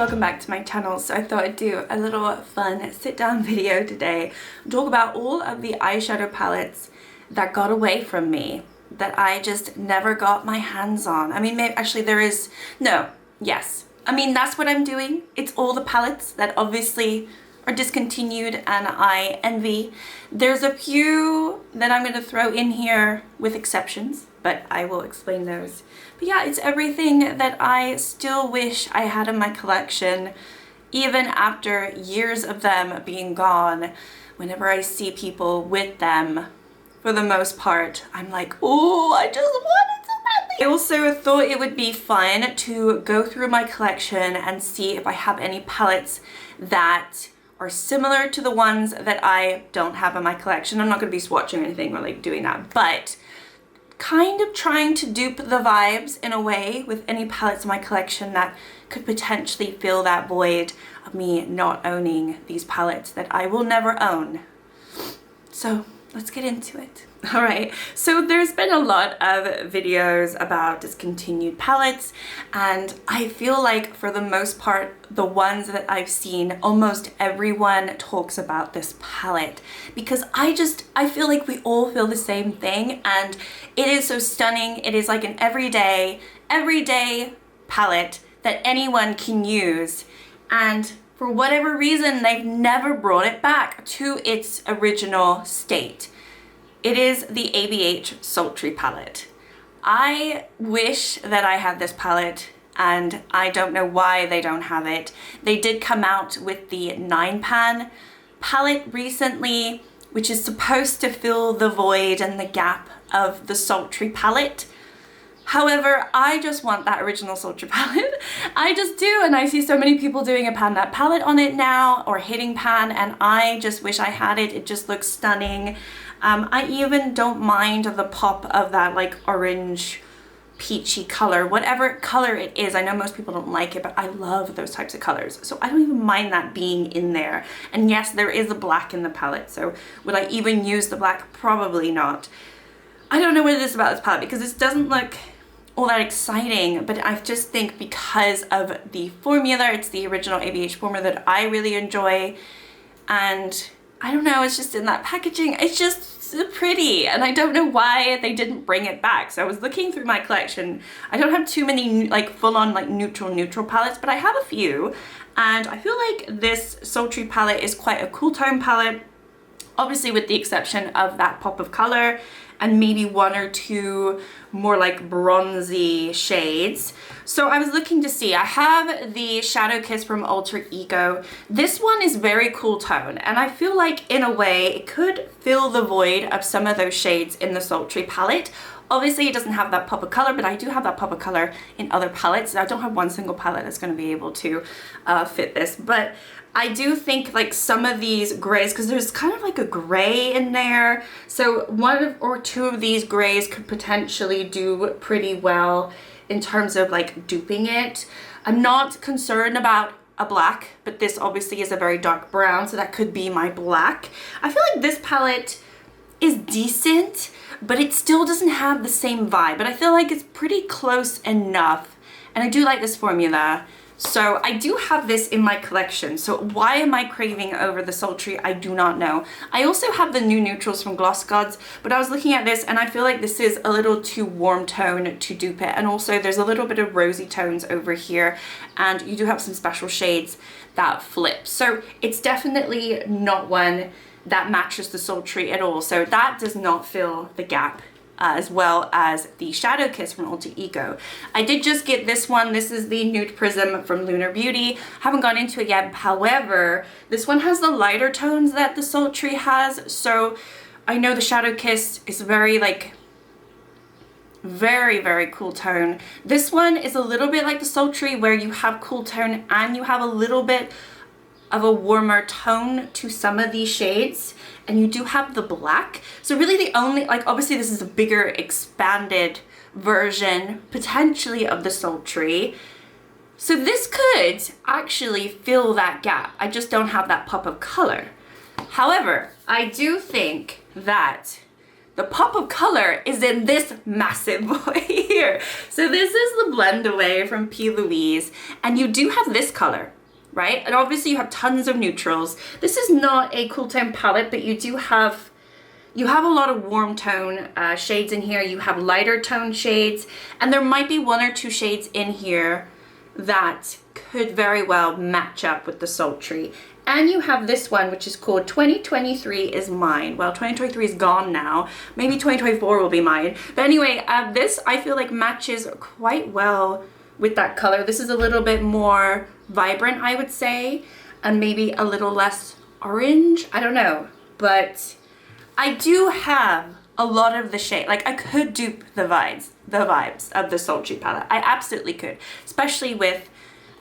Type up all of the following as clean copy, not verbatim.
welcome back to my channel. So I thought I'd do a little fun sit down video today, talk about all of the eyeshadow palettes that got away from me, that I just never got my hands on. I mean, maybe, actually there is, no, yes. I mean, that's what I'm doing. It's all the palettes that obviously are discontinued and I envy. There's a few that I'm going to throw in here with exceptions, but I will explain those. But yeah, it's everything that I still wish I had in my collection, even after years of them being gone. Whenever I see people with them, for the most part, I'm like, oh, I just want it so badly. I also thought it would be fun to go through my collection and see if I have any palettes that are similar to the ones that I don't have in my collection. I'm not going to be swatching or anything or like doing that, but kind of trying to dupe the vibes in a way with any palettes in my collection that could potentially fill that void of me not owning these palettes that I will never own. So let's get into it. All right, so there's been a lot of videos about discontinued palettes, and I feel like for the most part, the ones that I've seen, almost everyone talks about this palette because I feel like we all feel the same thing, and it is so stunning. It is like an everyday palette that anyone can use, and for whatever reason, they've never brought it back to its original state. It is the ABH Sultry palette. I wish that I had this palette, and I don't know why they don't have it. They did come out with the 9-pan palette recently, which is supposed to fill the void and the gap of the Sultry palette. However, I just want that original Sultry palette. I just do, and I see so many people doing a pan that palette on it now, or hitting pan, and I just wish I had it. It just looks stunning. I even don't mind the pop of that like orange peachy color, whatever color it is. I know most people don't like it, but I love those types of colors. So I don't even mind that being in there. And yes, there is a black in the palette. So would I even use the black? Probably not. I don't know what it is about this palette because this doesn't look all that exciting, but I just think because of the formula, it's the original ABH formula that I really enjoy. And I don't know, it's just in that packaging, it's just so pretty, and I don't know why they didn't bring it back. So I was looking through my collection. I don't have too many like full-on like neutral palettes, but I have a few, and I feel like this Sultry palette is quite a cool tone palette, obviously with the exception of that pop of color and maybe one or two more like bronzy shades. So I was looking to see, I have the Shadow Kiss from Alter Ego. This one is very cool tone, and I feel like in a way it could fill the void of some of those shades in the Sultry palette. Obviously it doesn't have that pop of color, but I do have that pop of color in other palettes. I don't have one single palette that's going to be able to fit this, but I do think like some of these grays, because there's kind of like a gray in there, so one or two of these grays could potentially do pretty well in terms of like duping it. I'm not concerned about a black, but this obviously is a very dark brown, so that could be my black. I feel like this palette is decent, but it still doesn't have the same vibe, but I feel like it's pretty close enough, and I do like this formula. So I do have this in my collection. So why am I craving over the Sultry? I do not know. I also have the new neutrals from Gloss Gods, but I was looking at this and I feel like this is a little too warm tone to dupe it. And also there's a little bit of rosy tones over here, and you do have some special shades that flip. So it's definitely not one that matches the Sultry at all. So that does not fill the gap. As well as the Shadow Kiss from Alter Ego. I did just get this one. This is the Nude Prism from Lunar Beauty. Haven't gone into it yet. However, this one has the lighter tones that the Sultry has. So I know the Shadow Kiss is very like, very cool tone. This one is a little bit like the Sultry where you have cool tone and you have a little bit of a warmer tone to some of these shades, and you do have the black. So really the only, like obviously this is a bigger expanded version potentially of the Sultry. So this could actually fill that gap. I just don't have that pop of color. However, I do think that the pop of color is in this massive boy here. So this is the Blend Away from P. Louise, and you do have this color, right? And obviously you have tons of neutrals. This is not a cool tone palette, but you have a lot of warm tone shades in here. You have lighter tone shades, and there might be 1 or 2 shades in here that could very well match up with the Sultry. And you have this one, which is called 2023 is Mine. Well, 2023 is gone now. Maybe 2024 will be mine. But anyway, this I feel like matches quite well with that color. This is a little bit more vibrant, I would say, and maybe a little less orange. I don't know, but I do have a lot of the shade. Like, I could dupe the vibes of the Sultry palette. I absolutely could, especially with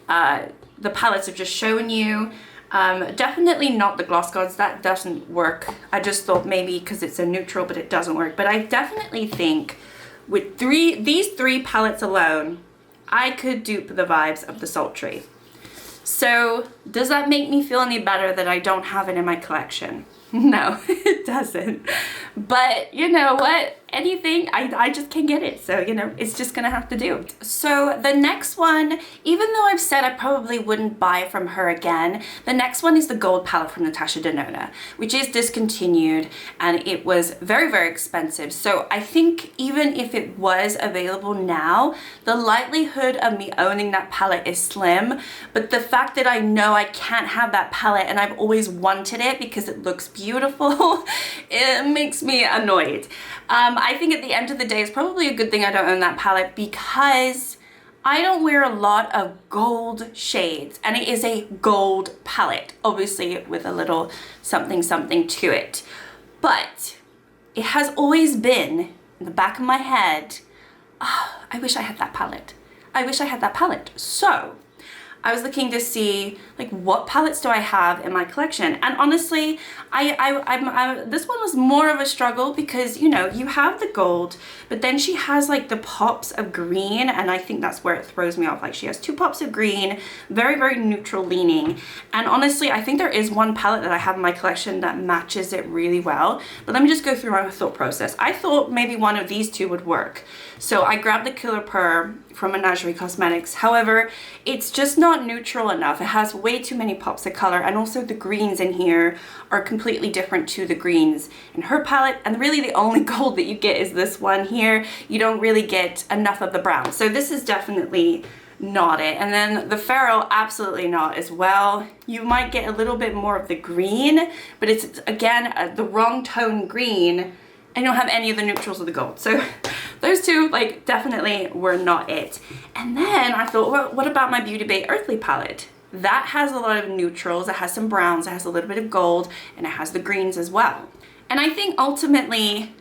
the palettes I've just shown you. Definitely not the Gloss Gods. That doesn't work. I just thought maybe because it's a neutral, but it doesn't work. But I definitely think with these three palettes alone, I could dupe the vibes of the Sultry. So does that make me feel any better that I don't have it in my collection? No, it doesn't. But you know what? Anything, I just can't get it. So, you know, it's just gonna have to do. So the next one, even though I've said I probably wouldn't buy from her again, the next one is the gold palette from Natasha Denona, which is discontinued, and it was very, very expensive. So I think even if it was available now, the likelihood of me owning that palette is slim. But the fact that I know I can't have that palette and I've always wanted it because it looks beautiful, it makes me annoyed. I think at the end of the day, it's probably a good thing I don't own that palette because I don't wear a lot of gold shades, and it is a gold palette, obviously with a little something something to it. But it has always been in the back of my head, oh, I wish I had that palette. I wish I had that palette. So I was looking to see, like, what palettes do I have in my collection? And honestly, this one was more of a struggle because, you know, you have the gold, but then she has like the pops of green, and I think that's where it throws me off. Like, she has 2 pops of green, very, very neutral leaning. And honestly, I think there is one palette that I have in my collection that matches it really well. But let me just go through my thought process. I thought maybe one of these 2 would work. So I grabbed the Killer Purr from Menagerie Cosmetics. However, it's just not neutral enough. It has way too many pops of color, and also the greens in here are completely different to the greens in her palette, and really the only gold that you get is this one here. You don't really get enough of the brown. So this is definitely not it. And then the Feral, absolutely not as well. You might get a little bit more of the green, but it's again the wrong tone green, and you don't have any of the neutrals of the gold. So those 2, like, definitely were not it. And then I thought, well, what about my Beauty Bay Earthly palette? That has a lot of neutrals, it has some browns, it has a little bit of gold, and it has the greens as well. And I think ultimately,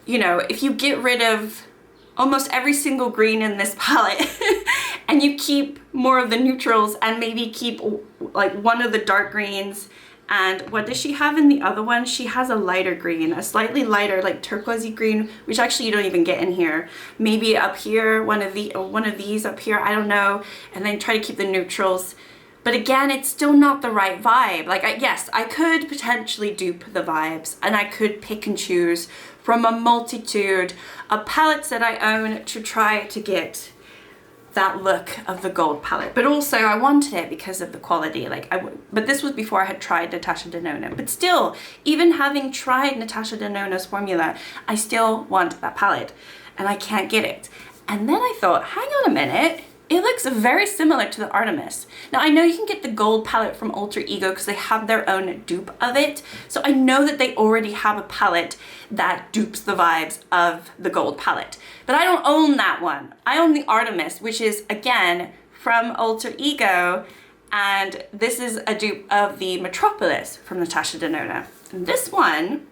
you know, if you get rid of almost every single green in this palette and you keep more of the neutrals and maybe keep like one of the dark greens, and what does she have in the other one? She has a lighter green, a slightly lighter, like turquoisey green, which actually you don't even get in here. Maybe up here, one of these up here, I don't know. And then try to keep the neutrals. But again, it's still not the right vibe. Like, yes, I could potentially dupe the vibes, and I could pick and choose from a multitude of palettes that I own to try to get that look of the gold palette. But also I wanted it because of the quality. Like, but this was before I had tried Natasha Denona. But still, even having tried Natasha Denona's formula, I still want that palette, and I can't get it. And then I thought, hang on a minute, it looks very similar to the Artemis. Now, I know you can get the gold palette from Alter Ego because they have their own dupe of it. So I know that they already have a palette that dupes the vibes of the gold palette. But I don't own that one. I own the Artemis, which is, again, from Alter Ego. And this is a dupe of the Metropolis from Natasha Denona. And this one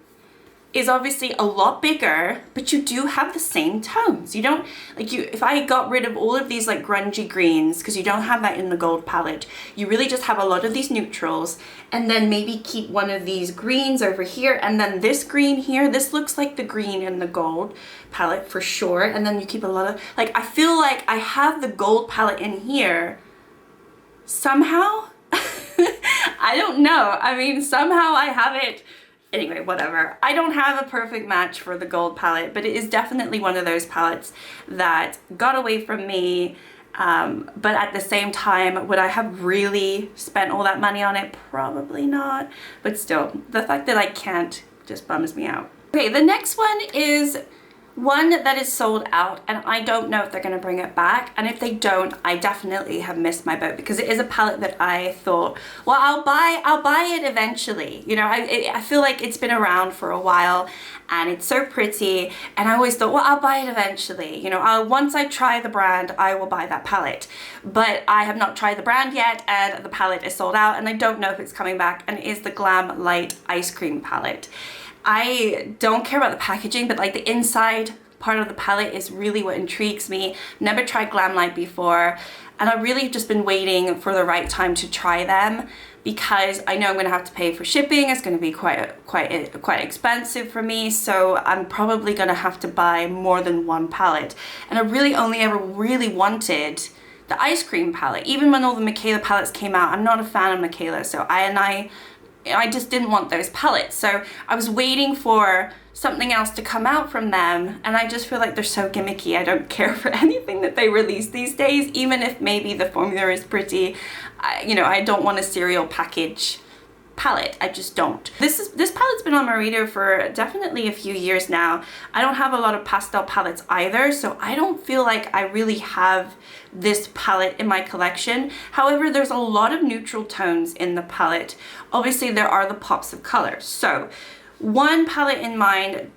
is obviously a lot bigger, but you do have the same tones. You don't, like, if I got rid of all of these like grungy greens, because you don't have that in the gold palette, you really just have a lot of these neutrals, and then maybe keep one of these greens over here, and then this green here, this looks like the green in the gold palette for sure, and then you keep a lot of, like, I feel like I have the gold palette in here somehow. I don't know. I mean, somehow I have it Anyway, whatever. I don't have a perfect match for the gold palette, but it is definitely one of those palettes that got away from me. But at the same time, would I have really spent all that money on it? Probably not. But still, the fact that I can't just bums me out. Okay, the next one is one that is sold out, and I don't know if they're gonna bring it back. And if they don't, I definitely have missed my boat, because it is a palette that I thought, well, I'll buy it eventually. You know, I feel like it's been around for a while and it's so pretty, and I always thought, well, I'll buy it eventually. You know, once I try the brand, I will buy that palette. But I have not tried the brand yet, and the palette is sold out, and I don't know if it's coming back, and it is the Glam Light Ice Cream palette. I don't care about the packaging, but like the inside part of the palette is really what intrigues me. Never tried Glam Light before, and I've really just been waiting for the right time to try them, because I know I'm gonna have to pay for shipping. It's gonna be quite expensive for me, so I'm probably gonna have to buy more than one palette. And I really only ever really wanted the ice cream palette. Even when all the Michaela palettes came out, I'm not a fan of Michaela, so I just didn't want those palettes. So I was waiting for something else to come out from them, and I just feel like they're so gimmicky. I don't care for anything that they release these days, even if maybe the formula is pretty. You know, I don't want a cereal package palette. I just don't. This palette's been on my radar for definitely a few years now. I don't have a lot of pastel palettes either, so I don't feel like I really have this palette in my collection. However, there's a lot of neutral tones in the palette. Obviously, there are the pops of color. So one palette in mind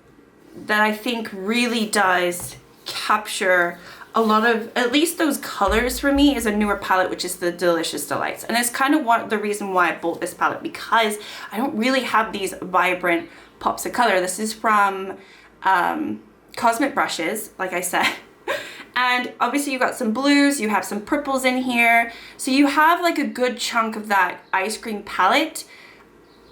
that I think really does capture a lot of, at least those colors for me, is a newer palette, which is the Delicious Delights. And it's kind of the reason why I bought this palette, because I don't really have these vibrant pops of color. This is from Cosmic Brushes, like I said. And obviously you got some blues, you have some purples in here. So you have like a good chunk of that ice cream palette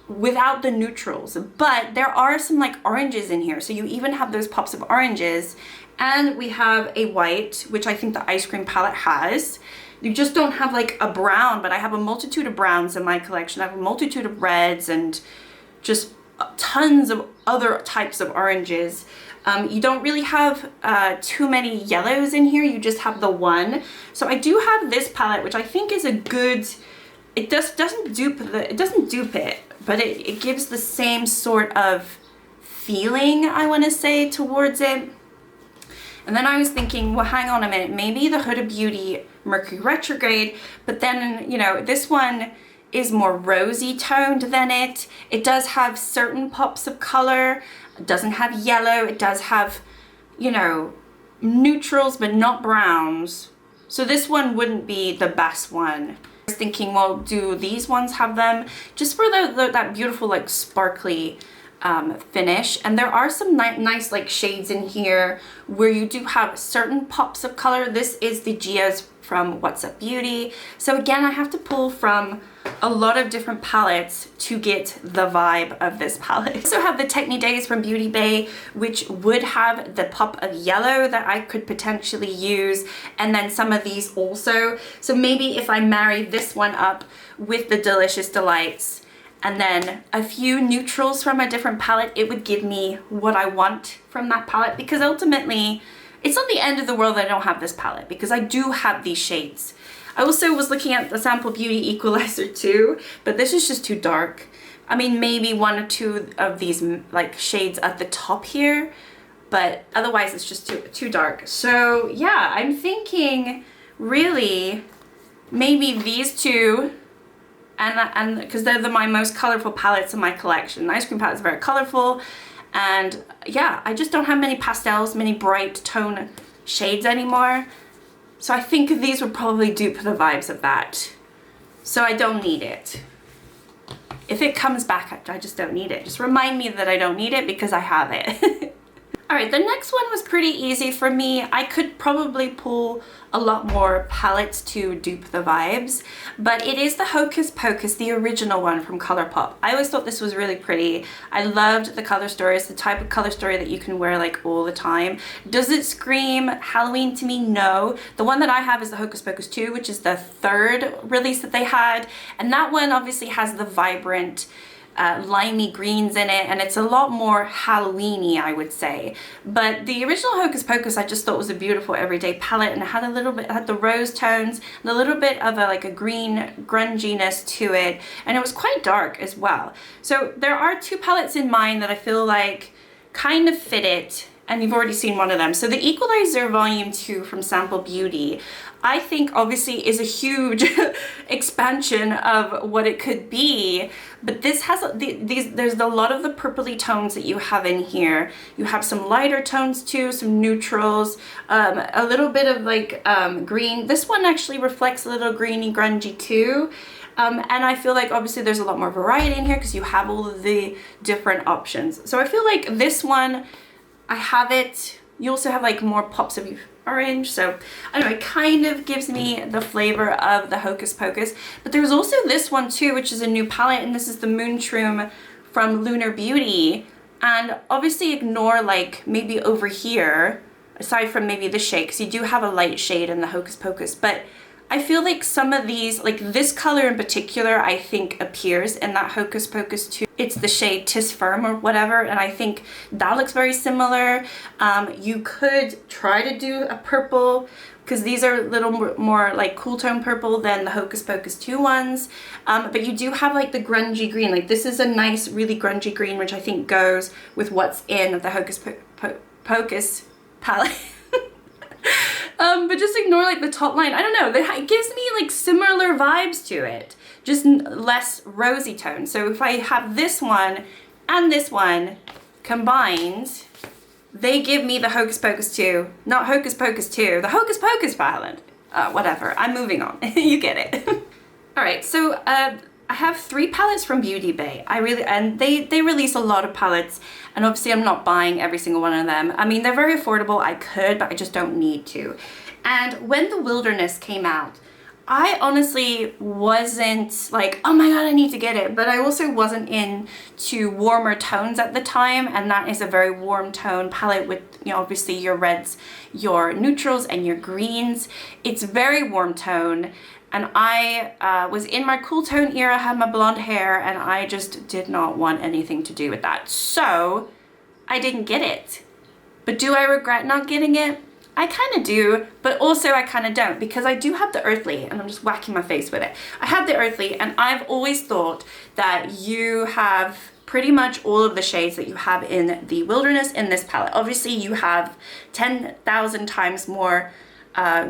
without the neutrals. But there are some like oranges in here. So you even have those pops of oranges. And we have a white, which I think the ice cream palette has. You just don't have like a brown, but I have a multitude of browns in my collection. I have a multitude of reds and just tons of other types of oranges. You don't really have too many yellows in here. You just have the one. So I do have this palette, which I think is a good, it doesn't dupe it, but it gives the same sort of feeling, I want to say, towards it. And then I was thinking, well, hang on a minute, maybe the Huda Beauty Mercury Retrograde, but then, you know, this one is more rosy toned than it. It does have certain pops of color. It doesn't have yellow. It does have, you know, neutrals, but not browns. So this one wouldn't be the best one. I was thinking, well, do these ones have them? Just for that beautiful, like, sparkly finish. And there are some nice like shades in here where you do have certain pops of color. This is the Gia's from What's Up Beauty. So again, I have to pull from a lot of different palettes to get the vibe of this palette. I also have the Technic Days from Beauty Bay, which would have the pop of yellow that I could potentially use, and then some of these also. So maybe if I marry this one up with the Delicious Delights and then a few neutrals from a different palette, it would give me what I want from that palette, because ultimately it's not the end of the world that I don't have this palette, because I do have these shades. I also was looking at the Sample Beauty Equalizer too, but this is just too dark. I mean, maybe one or two of these like shades at the top here, but otherwise it's just too dark. So yeah, I'm thinking really maybe these two, and because they're my most colorful palettes in my collection. The ice cream palette is very colorful, and yeah, I just don't have many pastels, many bright tone shades anymore. So I think these would probably dupe the vibes of that. So I don't need it. If it comes back, I just don't need it. Just remind me that I don't need it, because I have it. All right, the next one was pretty easy for me. I could probably pull a lot more palettes to dupe the vibes, but it is the Hocus Pocus, the original one from ColourPop. I always thought this was really pretty. I loved the color story. It's the type of color story that you can wear like all the time. Does it scream Halloween to me? No. The one that I have is the Hocus Pocus 2, which is the third release that they had, and that one obviously has the vibrant limey greens in it, and it's a lot more Halloween-y, I would say. But the original Hocus Pocus I just thought was a beautiful everyday palette, and it had a little bit, had the rose tones and a little bit of a, like a green grunginess to it, and it was quite dark as well. So there are two palettes in mind that I feel like kind of fit it, and you've already seen one of them. So the Equalizer Volume 2 from Sample Beauty, I think obviously is a huge expansion of what it could be, but this has there's a lot of the purpley tones that you have in here. You have some lighter tones too, some neutrals, a little bit of like green. This one actually reflects a little greeny grungy too. And I feel like obviously there's a lot more variety in here because you have all of the different options. So I feel like this one, I have it, you also have like more pops of orange, so I don't know, it kind of gives me the flavor of the Hocus Pocus. But there's also this one too, which is a new palette, and this is the Moonshroom from Lunar Beauty. And obviously ignore like maybe over here, aside from maybe the shade, because you do have a light shade in the Hocus Pocus, but I feel like some of these, like this color in particular, I think appears in that Hocus Pocus too. It's the shade Tis Firm or whatever, and I think that looks very similar. You could try to do a purple, because these are a little more like cool tone purple than the Hocus Pocus 2 ones. But you do have like the grungy green. Like this is a nice, really grungy green, which I think goes with what's in the Hocus Pocus palette. But just ignore like the top line. I don't know, it gives me like similar vibes to it, just less rosy tone. So if I have this one and this one combined, they give me the Hocus Pocus 2, not Hocus Pocus 2, the Hocus Pocus palette. Whatever, I'm moving on. You get it. All right, so I have 3 palettes from Beauty Bay. They release a lot of palettes, and obviously I'm not buying every single one of them. I mean, they're very affordable, I could, but I just don't need to. And when the Wilderness came out, I honestly wasn't like, oh my god, I need to get it, but I also wasn't into warmer tones at the time, and that is a very warm tone palette with, you know, obviously your reds, your neutrals, and your greens. It's very warm tone. And I was in my cool tone era, had my blonde hair, and I just did not want anything to do with that. So I didn't get it. But do I regret not getting it? I kind of do, but also I kind of don't, because I do have the Earthly, and I'm just whacking my face with it. I have the Earthly, and I've always thought that you have pretty much all of the shades that you have in the Wilderness in this palette. Obviously you have 10,000 times more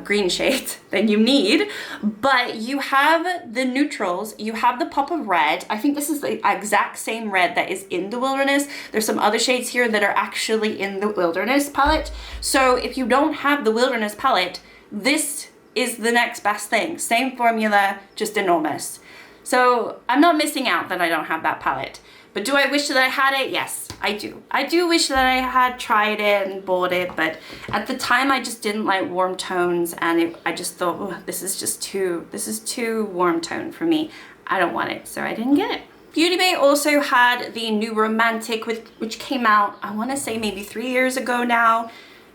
green shades than you need, but you have the neutrals, you have the pop of red. I think this is the exact same red that is in the Wilderness. There's some other shades here that are actually in the Wilderness palette. So if you don't have the Wilderness palette, this is the next best thing. Same formula, just enormous. So I'm not missing out that I don't have that palette. But do I wish that I had it? Yes, I do. I do wish that I had tried it and bought it, but at the time I just didn't like warm tones, and I just thought, oh, this is too warm tone for me. I don't want it, so I didn't get it. Beauty Bay also had the new Romantic, which came out, I want to say maybe 3 years ago now.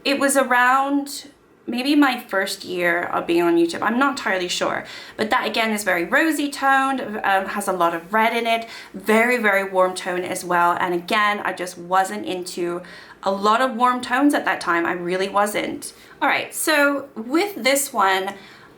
It was around maybe my first year of being on YouTube. I'm not entirely sure, but that again is very rosy toned, has a lot of red in it, very, very warm tone as well. And again, I just wasn't into a lot of warm tones at that time. I really wasn't. All right, so with this one,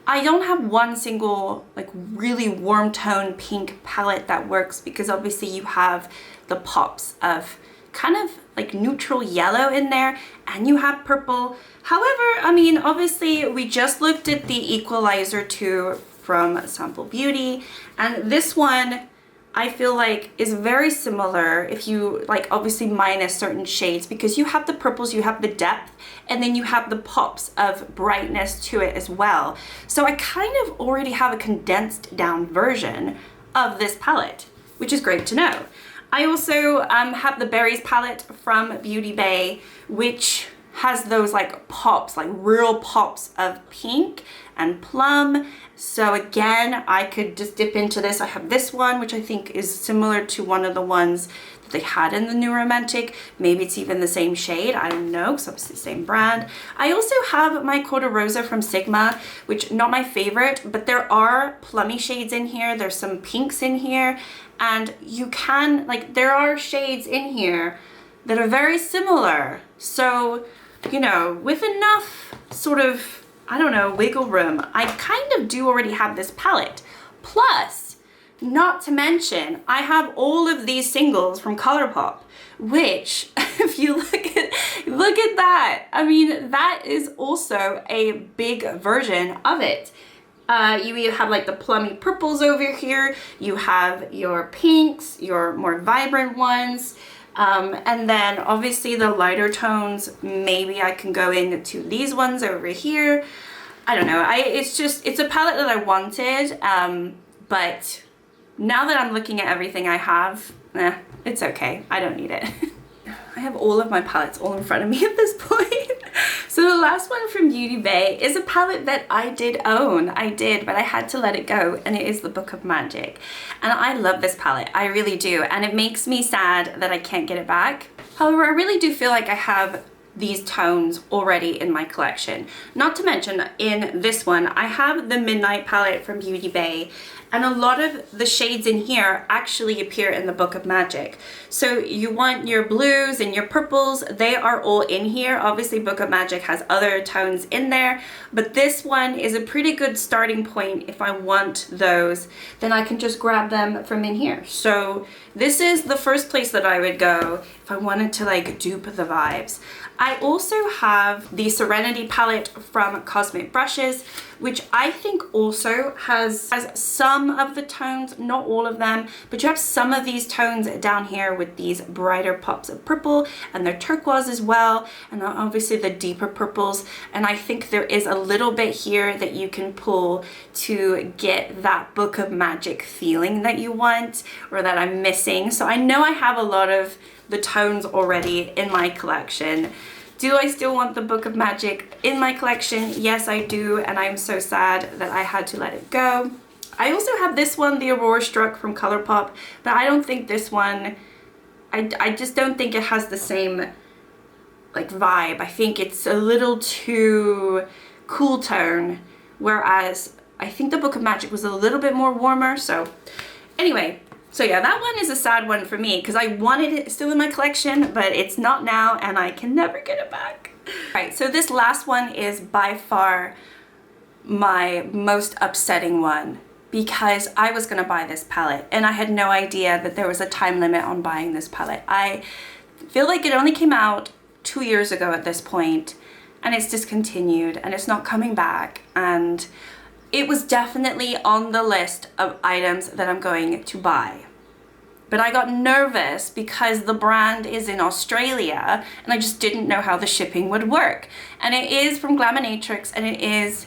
I don't have one single like really warm tone pink palette that works, because obviously you have the pops of kind of like neutral yellow in there, and you have purple. However, I mean, obviously we just looked at the Equalizer 2 from Sample Beauty, and this one I feel like is very similar, if you like, obviously minus certain shades, because you have the purples, you have the depth, and then you have the pops of brightness to it as well. So I kind of already have a condensed down version of this palette, which is great to know. I also have the Berries palette from Beauty Bay, which has those like pops, like real pops of pink and plum. So again, I could just dip into this. I have this one, which I think is similar to one of the ones that they had in the New Romantic. Maybe it's even the same shade, I don't know, because obviously the same brand. I also have my Corda Rosa from Sigma, which not my favorite, but there are plummy shades in here. There's some pinks in here, and you can, like, there are shades in here that are very similar. So, you know, with enough sort of, I don't know, wiggle room, I kind of do already have this palette. Plus, not to mention, I have all of these singles from ColourPop, which, if you look at that, I mean, that is also a big version of it. You either have like the plummy purples over here, you have your pinks, your more vibrant ones, and then obviously the lighter tones, maybe I can go into these ones over here. I don't know, it's a palette that I wanted, but now that I'm looking at everything I have, it's okay, I don't need it. I have all of my palettes all in front of me at this point. So the last one from Beauty Bay is a palette that I did own. I did, but I had to let it go, and it is the Book of Magic. And I love this palette, I really do, and it makes me sad that I can't get it back. However, I really do feel like I have these tones already in my collection. Not to mention, in this one, I have the Midnight palette from Beauty Bay, and a lot of the shades in here actually appear in the Book of Magic. So you want your blues and your purples, they are all in here. Obviously Book of Magic has other tones in there, but this one is a pretty good starting point. If I want those, then I can just grab them from in here. So this is the first place that I would go if I wanted to like dupe the vibes. I also have the Serenity palette from Cosmic Brushes, which I think also has some of the tones, not all of them, but you have some of these tones down here with these brighter pops of purple, and they're turquoise as well, and obviously the deeper purples. And I think there is a little bit here that you can pull to get that Book of Magic feeling that you want, or that I'm missing. So I know I have a lot of the tones already in my collection. Do I still want the Book of Magic in my collection? Yes, I do, and I'm so sad that I had to let it go. I also have this one, the Aurora Struck from ColourPop, but I don't think this one, I just don't think it has the same like vibe. I think it's a little too cool tone, whereas I think the Book of Magic was a little bit more warmer. So anyway, so yeah, that one is a sad one for me because I wanted it still in my collection, but it's not now and I can never get it back. All right, so this last one is by far my most upsetting one because I was gonna buy this palette and I had no idea that there was a time limit on buying this palette. I feel like it only came out 2 years ago at this point, and it's discontinued and it's not coming back, and it was definitely on the list of items that I'm going to buy. But I got nervous because the brand is in Australia and I just didn't know how the shipping would work. And it is from Glaminatrix, and it is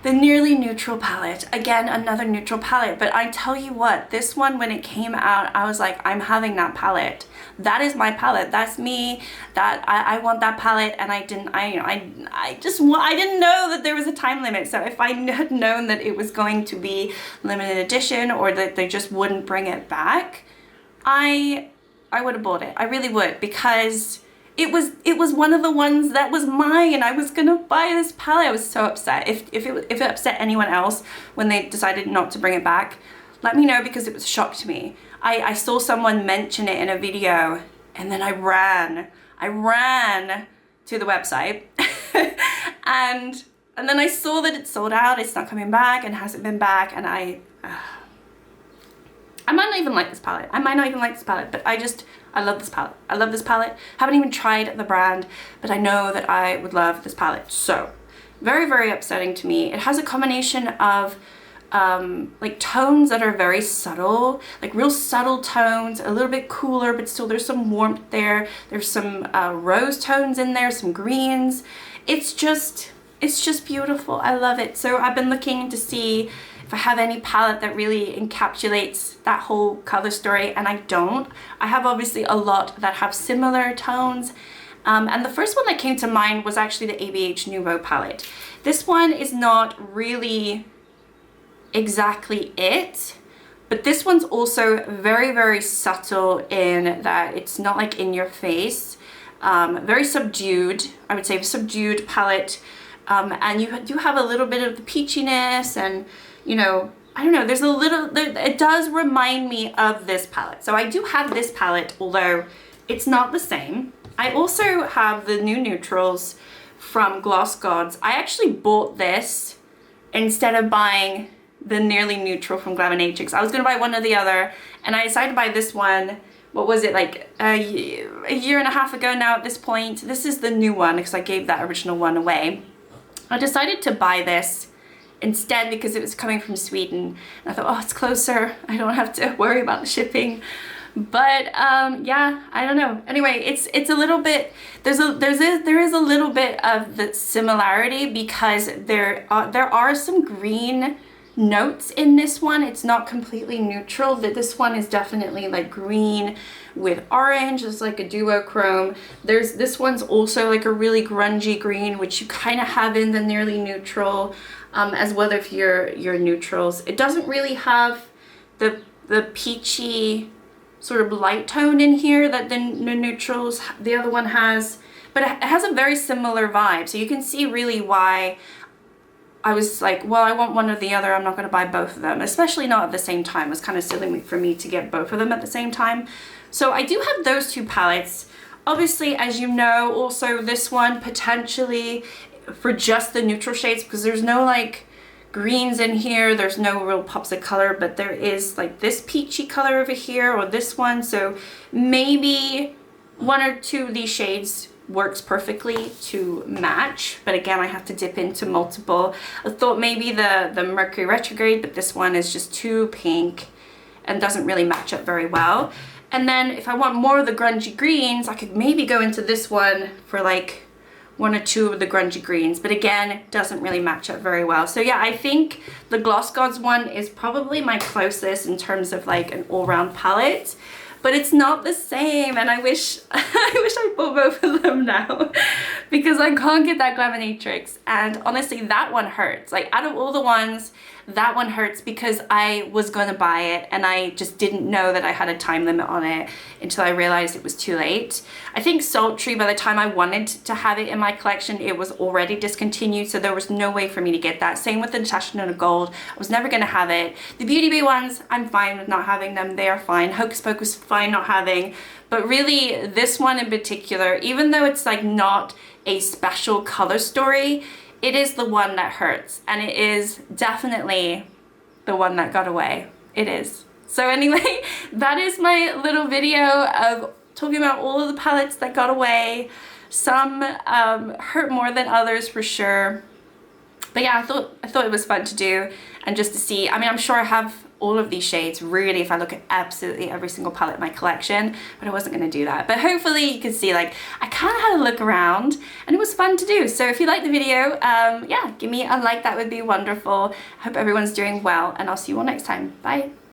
the Nearly Neutral palette. Again, another neutral palette, but I tell you what, this one, when it came out, I was like, I'm having that palette. That is my palette. That's me. That I want that palette, and I didn't know that there was a time limit. So if I had known that it was going to be limited edition or that they just wouldn't bring it back, I would have bought it. I really would, because it was one of the ones that was mine, and I was gonna buy this palette. I was so upset. If it upset anyone else when they decided not to bring it back, let me know, because it was a shock to me. I saw someone mention it in a video, and then I ran to the website and then I saw that it's sold out, it's not coming back, and hasn't been back, and I might not even like this palette. But I love this palette. I love this palette. Haven't even tried the brand, but I know that I would love this palette. So very, very upsetting to me. It has a combination of like tones that are very subtle, like real subtle tones, a little bit cooler, but still there's some warmth there. There's some rose tones in there, some greens. It's just beautiful. I love it. So I've been looking to see if I have any palette that really encapsulates that whole color story, and I don't. I have obviously a lot that have similar tones. And the first one that came to mind was actually the ABH Nouveau palette. This one is not really exactly it, But this one's also very, very subtle in that it's not like in your face. Very subdued, I would say subdued palette. And you do have a little bit of the peachiness and, you know, I don't know, there's a little, it does remind me of this palette. So I do have this palette, although it's not the same. I also have the new neutrals from Gloss Gods. I actually bought this instead of buying the Nearly Neutral from Glamonatrix. I was gonna buy one or the other, and I decided to buy this one. What was it, like a year and a half ago now at this point? This is the new one because I gave that original one away. I decided to buy this instead because it was coming from Sweden. And I thought, oh, it's closer. I don't have to worry about the shipping. But yeah, I don't know. Anyway, it's a little bit, there is a little bit of the similarity because there are some green notes in this one. It's not completely neutral. This one is definitely like green with orange. It's like a duochrome. This one's also like a really grungy green, which you kind of have in the Nearly Neutral, as well as your neutrals. It doesn't really have the peachy sort of light tone in here that the neutrals, the other one has, but it has a very similar vibe. So you can see really why I was like, well, I want one or the other. I'm not going to buy both of them, especially not at the same time. It was kind of silly for me to get both of them at the same time. So I do have those two palettes. Obviously, as you know, also this one potentially for just the neutral shades, because there's no like greens in here. There's no real pops of color, but there is like this peachy color over here or this one. So maybe one or two of these shades works perfectly to match, but again, I have to dip into multiple. I thought maybe the Mercury retrograde, but this one is just too pink and doesn't really match up very well. And then if I want more of the grungy greens, I could maybe go into this one for like one or two of the grungy greens, but again, it doesn't really match up very well. So yeah, I think the Gloss Gods one is probably my closest in terms of like an all-round palette. But it's not the same, and I wish I bought both of them now because I can't get that Glamonatrix, and honestly that one hurts. Like out of all the ones, that one hurts because I was gonna buy it and I just didn't know that I had a time limit on it until I realized it was too late. I think Sultry, by the time I wanted to have it in my collection, it was already discontinued, so there was no way for me to get that. Same with the Natasha Nona Gold. I was never gonna have it. The Beauty Bay ones, I'm fine with not having them. They are fine. Hocus Pocus, fine not having. But really, this one in particular, even though it's like not a special color story, it is the one that hurts, and it is definitely the one that got away. It is. So anyway, that is my little video of talking about all of the palettes that got away. Some hurt more than others for sure. But yeah, I thought it was fun to do and just to see. I mean, I'm sure I have all of these shades really if I look at absolutely every single palette in my collection, but I wasn't going to do that. But hopefully you can see like I kind of had a look around and it was fun to do. So if you liked the video, yeah, give me a like. That would be wonderful. I hope everyone's doing well, and I'll see you all next time. Bye.